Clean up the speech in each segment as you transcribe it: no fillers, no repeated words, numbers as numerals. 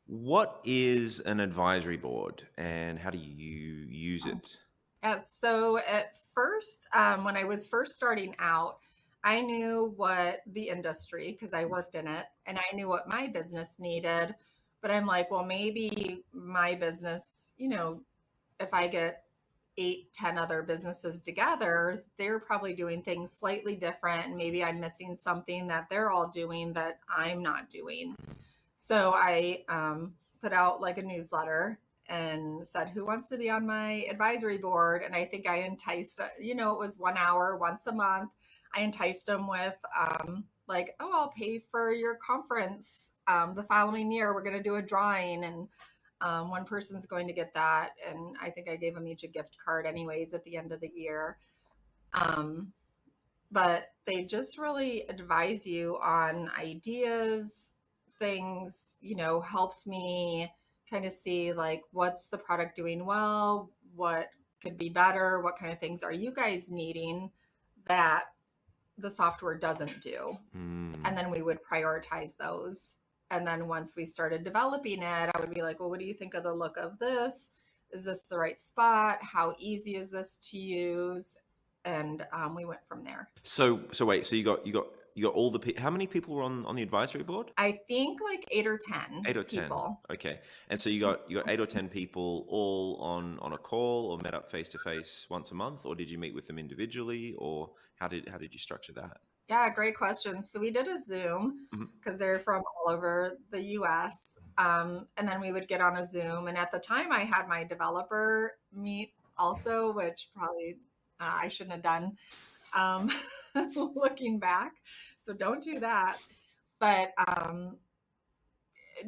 What is an advisory board and how do you use it? So at first, when I was first starting out, I knew what the industry, because I worked in it, and I knew what my business needed. But I'm like, well, maybe my business, if I get 8, 10 other businesses together, they're probably doing things slightly different. And maybe I'm missing something that they're all doing that I'm not doing. So I put out like a newsletter and said, who wants to be on my advisory board? And I think I enticed, it was 1 hour once a month. I enticed them with, like, oh, I'll pay for your conference the following year. We're going to do a drawing. And one person's going to get that. And I think I gave them each a gift card, anyways, at the end of the year. Um, but they just really advise you on ideas, things, helped me kind of see like what's the product doing well, what could be better, what kind of things are you guys needing that the software doesn't do. Mm. And then we would prioritize those. And then once we started developing it, I would be like, well, what do you think of the look of this? Is this the right spot? How easy is this to use? And we went from there. So wait, so you got all the how many people were on the advisory board? I think like 8 or 10 8 or 10. people. Okay. And so you got 8 or 10 people all on a call or met up face to face once a month, or did you meet with them individually, or how did you structure that? Yeah, great question. So we did a Zoom Mhm. because they're from all over the US. And then we would get on a Zoom. And at the time, I had my developer meet also, which probably I shouldn't have done um, looking back. So don't do that. But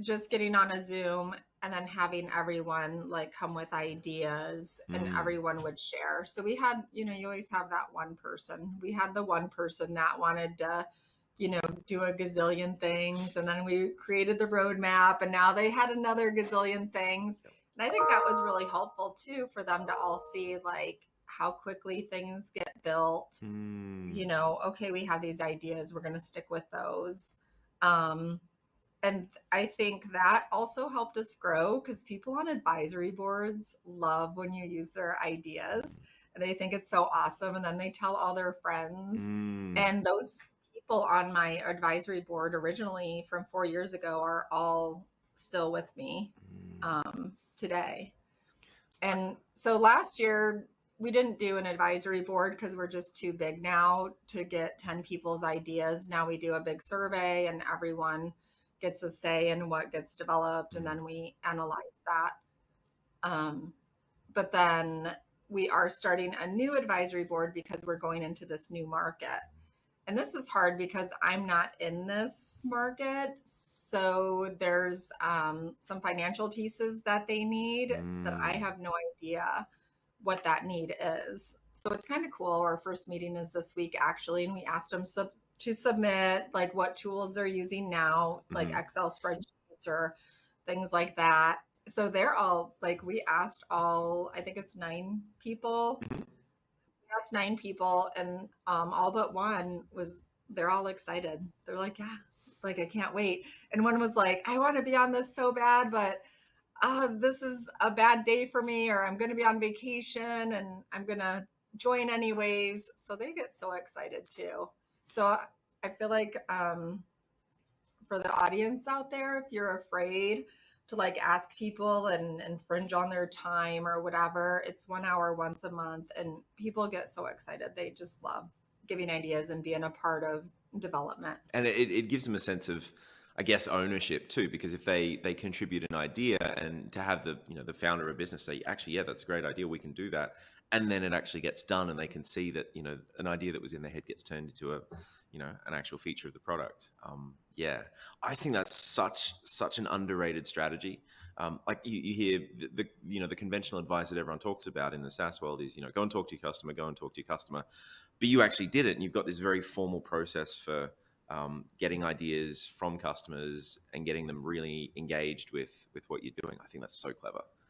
just getting on a Zoom and then having everyone like come with ideas and Mm. everyone would share. So we had, you always have that one person. We had the one person that wanted to, do a gazillion things. And then we created the roadmap and now they had another gazillion things. And I think that was really helpful too for them to all see like how quickly things get built. Mm. Okay, we have these ideas, we're going to stick with those. Um, and I think that also helped us grow because people on advisory boards love when you use their ideas and they think it's so awesome. And then they tell all their friends. Mm. And those people on my advisory board originally from 4 years ago are all still with me Mm. today. And so last year, we didn't do an advisory board because we're just too big now to get 10 people's ideas. Now we do a big survey and everyone gets a say in what gets developed and Mm. then we analyze that. Um, but then we are starting a new advisory board because we're going into this new market. And this is hard because I'm not in this market. So there's some financial pieces that they need that I Mm. have no idea what that need is. So it's kind of cool. Our first meeting is this week, actually. And we asked them to submit like what tools they're using now, like Mhm. Excel spreadsheets or things like that. So they're all like, we asked all, I think it's 9 people, Mhm. asked 9 people, and all but one was, they're all excited. They're like, yeah, like I can't wait. And one was like, I want to be on this so bad, but this is a bad day for me, or I'm going to be on vacation and I'm going to join anyways. So they get so excited too. So I feel like for the audience out there, if you're afraid to like ask people and infringe on their time or whatever, it's 1 hour once a month and people get so excited. They just love giving ideas and being a part of development. And it gives them a sense of, I guess, ownership too, because if they contribute an idea and to have the founder of a business say, actually, yeah, that's a great idea, we can do that, and then it actually gets done, and they can see that an idea that was in their head gets turned into an actual feature of the product. Yeah, I think that's such an underrated strategy. Like you hear the conventional advice that everyone talks about in the SaaS world is go and talk to your customer, go and talk to your customer, but you actually did it, and you've got this very formal process for getting ideas from customers and getting them really engaged with what you're doing. I think that's so clever.